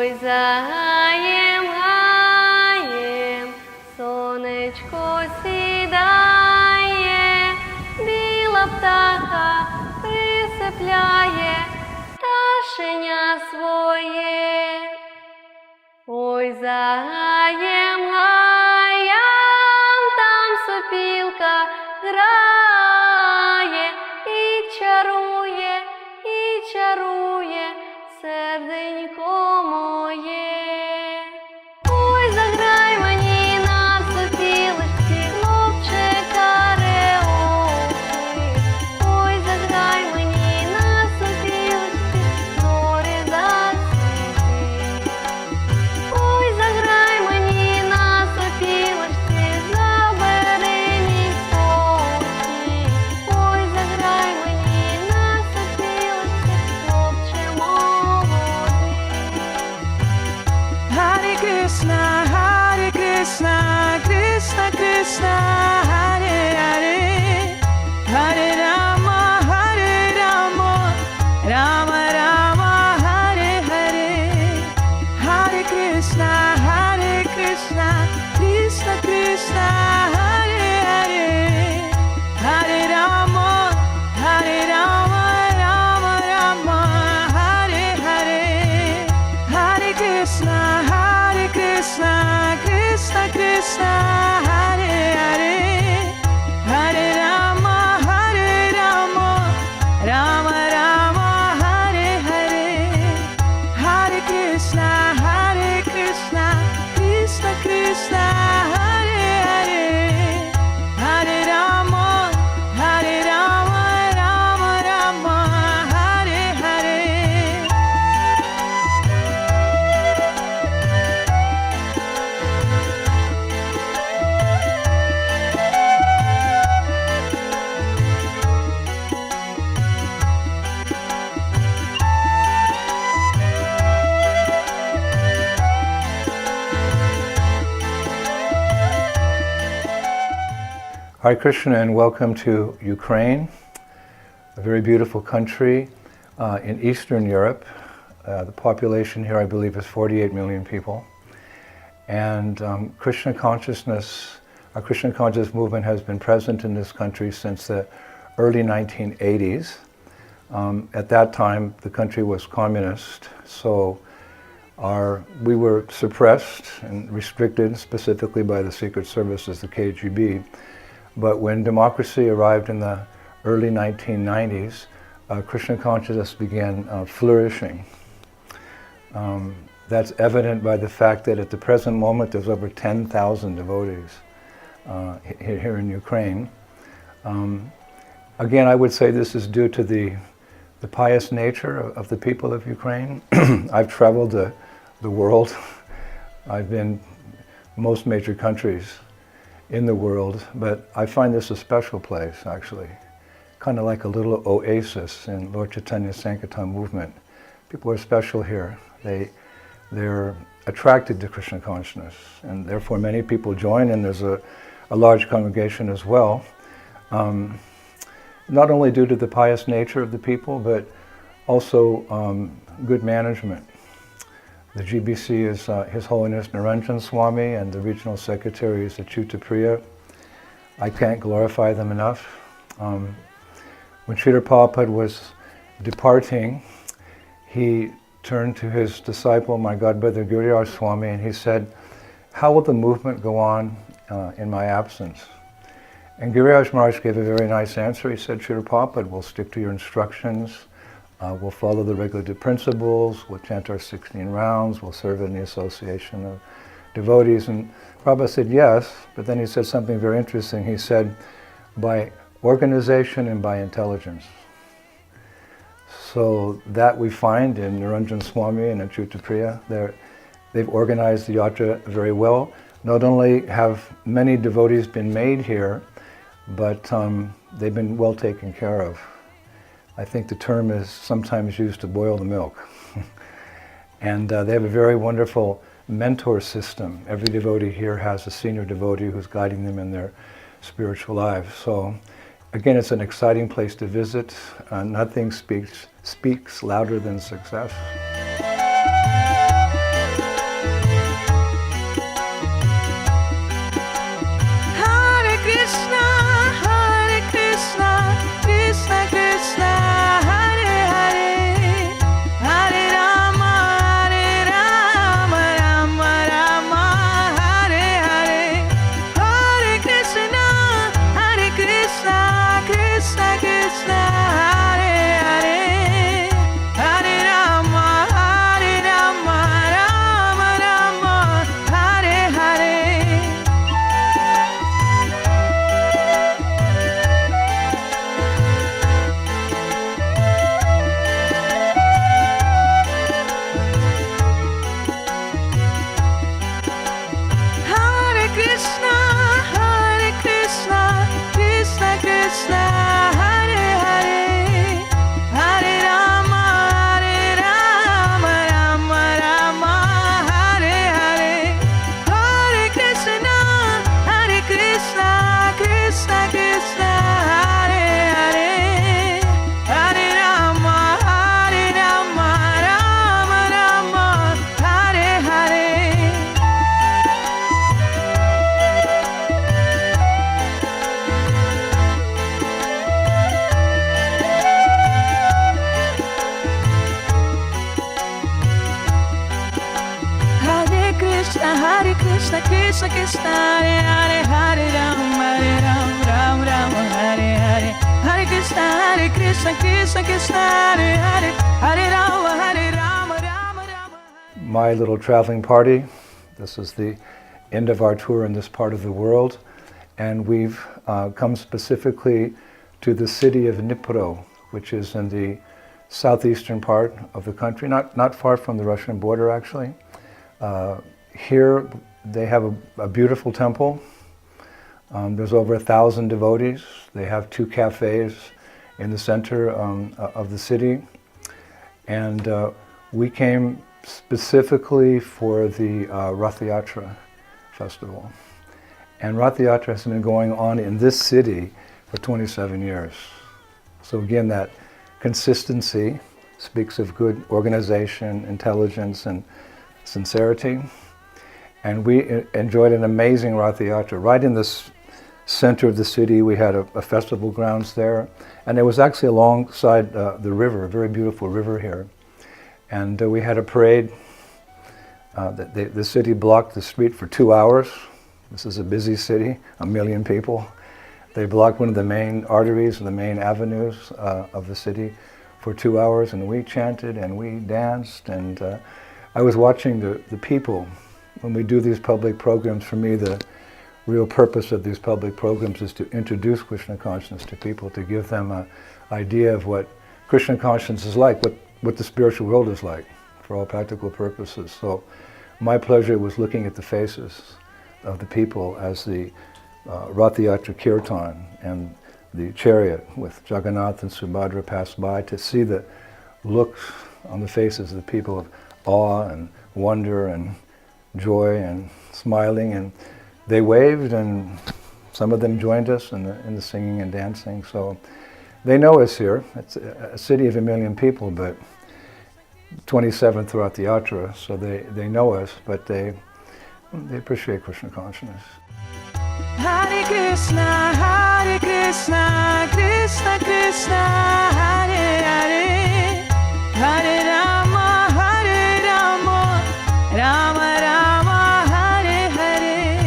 Ой, за гаєм, гаєм, сонечко сідає, біла птаха присипляє пташеня своє. Ой, за гаєм, гаєм, там сопілка грає і чарує серденько моє. Ой, заграй мені на сопілочці, хлопчика реочий. Ой, заграй мені на сопілочці, зорі засвіти. Ой, заграй мені на сопілочці, забери мій спокій. Ой, заграй мені на сопілочці, хлопче молодий. Hare Krishna, Krishna Krishna, Hare Hare, Hare Rama, Rama Rama, Hare Hare. Hare Krishna, Krishna Krishna, Hare Hare, Hare Rama, Rama Rama, Hare Hare. Hare Krishna, Krishna Krishna, Hare Hare, Hare Rama, Rama Rama, Hare Hare. Hare Krishna, Krishna Krishna, Hare Hare, Hare Rama, Rama Rama, Hare Hare. Hare Krishna and welcome to Ukraine, a very beautiful country in Eastern Europe. The population here, I believe, is 48 million people. And Krishna consciousness, our Krishna conscious movement has been present in this country since the early 1980s. At that time, the country was communist, so we were suppressed and restricted specifically by the secret services, the KGB. But when democracy arrived in the early 1990s, Krishna consciousness began flourishing. That's evident by the fact that at the present moment there's over 10,000 devotees here in Ukraine. Again, I would say this is due to the pious nature of the people of Ukraine. I've traveled the world. I've been most major countries in the world, but I find this a special place, actually. Kind of like a little oasis in Lord Chaitanya's Sankirtan movement. People are special here. They're attracted to Krishna consciousness, and therefore many people join, and there's a large congregation as well. Not only due to the pious nature of the people, but also good management. The GBC is His Holiness Niranjan Swami, and the regional secretary is Achyuta Priya. I can't glorify them enough. When Srila Prabhupada was departing, he turned to his disciple, my godbrother Giriraj Swami, and he said, "How will the movement go on in my absence?" And Giriraj Maharaj gave a very nice answer. He said, "Srila Prabhupada will stick to your instructions. We'll follow the regulative principles, we'll chant our 16 rounds, we'll serve in the association of devotees." And Prabhupada said yes, but then he said something very interesting. He said, by organization and by intelligence. So that we find in Niranjan Swami and Achyuta Priya. They've organized the yatra very well. Not only have many devotees been made here, but they've been well taken care of. I think the term is sometimes used to boil the milk. And they have a very wonderful mentor system. Every devotee here has a senior devotee who's guiding them in their spiritual lives. So again, it's an exciting place to visit. Nothing speaks louder than success. Krishna Krishna Hare Hare Hare Rama Rama Rama Hare Hare Hare Krishna Krishna Krishna Hare Hare Hare Rama Rama Rama Hare Hare Hare Krishna Krishna Krishna Hare Hare Hare Rama Rama Rama Hare Hare Hare Krishna Krishna Krishna Hare Hare Hare Rama Rama Hare Hare Hare Krishna Krishna Krishna Hare Hare Hare Rama Rama My little traveling party. This is the end of our tour in this part of the world, and we've come specifically to the city of Dnipro, which is in the southeastern part of the country, not far from the Russian border actually. Here they have a beautiful temple. There's over 1,000 devotees. They have 2 cafes in the center of the city. And we came specifically for the Rath Yatra festival. And Rath Yatra has been going on in this city for 27 years. So again, that consistency speaks of good organization, intelligence, and sincerity. And we enjoyed an amazing Rath Yatra. Right in the center of the city, we had a festival grounds there. And it was actually alongside the river, a very beautiful river here. And we had a parade. The city blocked the street for 2 hours. This is a busy city, 1 million people. They blocked one of the main arteries, the main avenues of the city for 2 hours, and we chanted and we danced. And I was watching the people. When we do these public programs, for me, the real purpose of these public programs is to introduce Krishna consciousness to people, to give them an idea of what Krishna consciousness is like, what the spiritual world is like, for all practical purposes. So my pleasure was looking at the faces of the people as the Rath Yatra Kirtan and the chariot with Jagannath and Subhadra passed by, to see the looks on the faces of the people of awe and wonder and joy and smiling, and they waved, and some of them joined us in the singing and dancing. So they know us here. It's a city of 1 million people, but 27 throughout the Yatra, so they know us, but they appreciate Krishna consciousness. Hare Krishna Krishna Krishna Hare Hare Hare Rama Rama Rama Hare Hare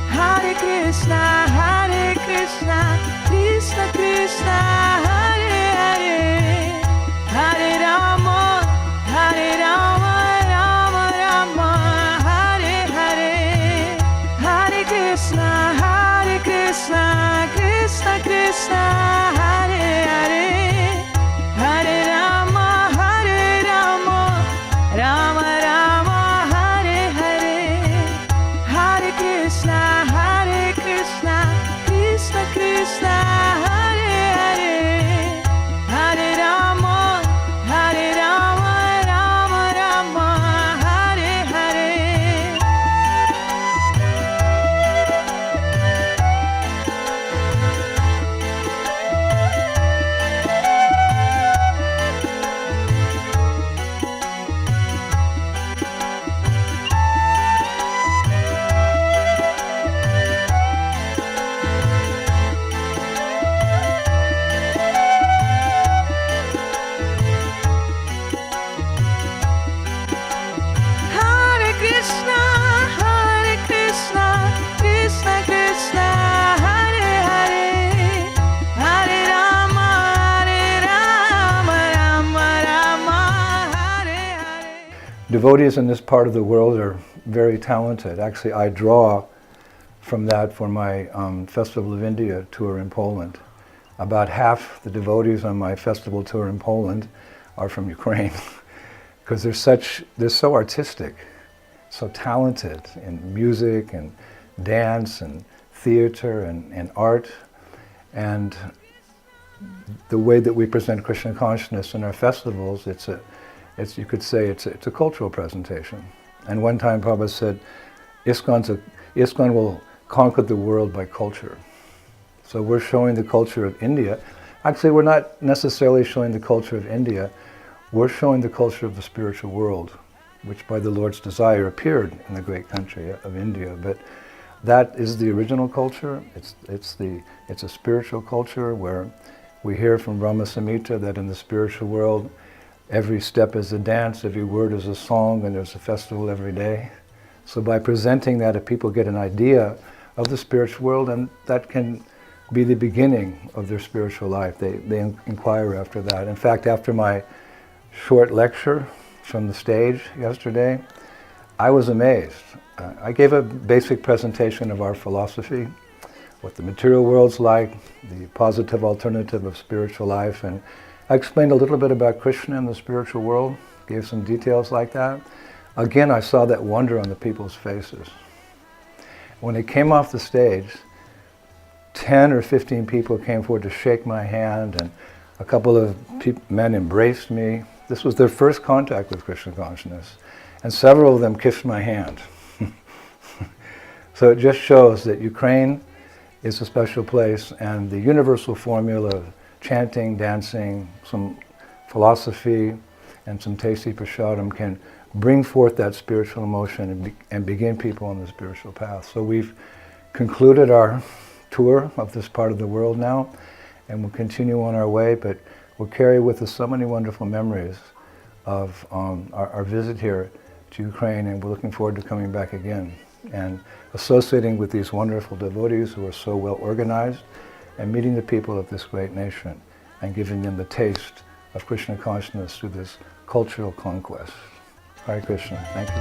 Hare Krishna Krishna Krishna Hare Hare Hare Rama Rama Rama Hare Hare Hare Krishna Krishna Krishna Hare Hare Hare Rama Rama Rama Hare Hare Hare Krishna Krishna Krishna Hare Hare devotees in this part of the world are very talented. Actually, I draw from that for my Festival of India tour in Poland. About half the devotees on my festival tour in Poland are from Ukraine because they're so artistic, so talented in music and dance and theater and art. And the way that we present Krishna consciousness in our festivals, you could say it's a cultural presentation. And one time Prabhupada said, ISKCON will conquer the world by culture. So we're showing the culture of India. Actually, we're not necessarily showing the culture of India. We're showing the culture of the spiritual world, which by the Lord's desire appeared in the great country of India. But that is the original culture. It's a spiritual culture where we hear from Brahma Samhita that in the spiritual world, every step is a dance, every word is a song, and there's a festival every day. So by presenting that, if people get an idea of the spiritual world, and that can be the beginning of their spiritual life. They inquire after that. In fact, after my short lecture from the stage yesterday, I was amazed. I gave a basic presentation of our philosophy, what the material world's like, the positive alternative of spiritual life, and I explained a little bit about Krishna and the spiritual world, gave some details like that. Again, I saw that wonder on the people's faces. When they came off the stage, 10 or 15 people came forward to shake my hand, and a couple of men embraced me. This was their first contact with Krishna consciousness, and several of them kissed my hand. So it just shows that Ukraine is a special place, and the universal formula of chanting, dancing, some philosophy, and some tasty prasadam can bring forth that spiritual emotion and begin people on the spiritual path. So we've concluded our tour of this part of the world now, and we'll continue on our way, but we'll carry with us so many wonderful memories of our visit here to Ukraine, and we're looking forward to coming back again and associating with these wonderful devotees who are so well organized, and meeting the people of this great nation and giving them the taste of Krishna consciousness through this cultural conquest. Hare Krishna. Thank you.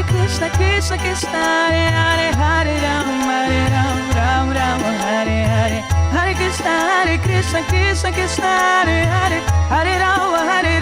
Krishna, Krishna Krishna, Hare Hare, Hare Ram, Ram Ram, Hare Hare, Hare Krishna, Krishna Krishna, Hare Hare, Hare Ram, Hare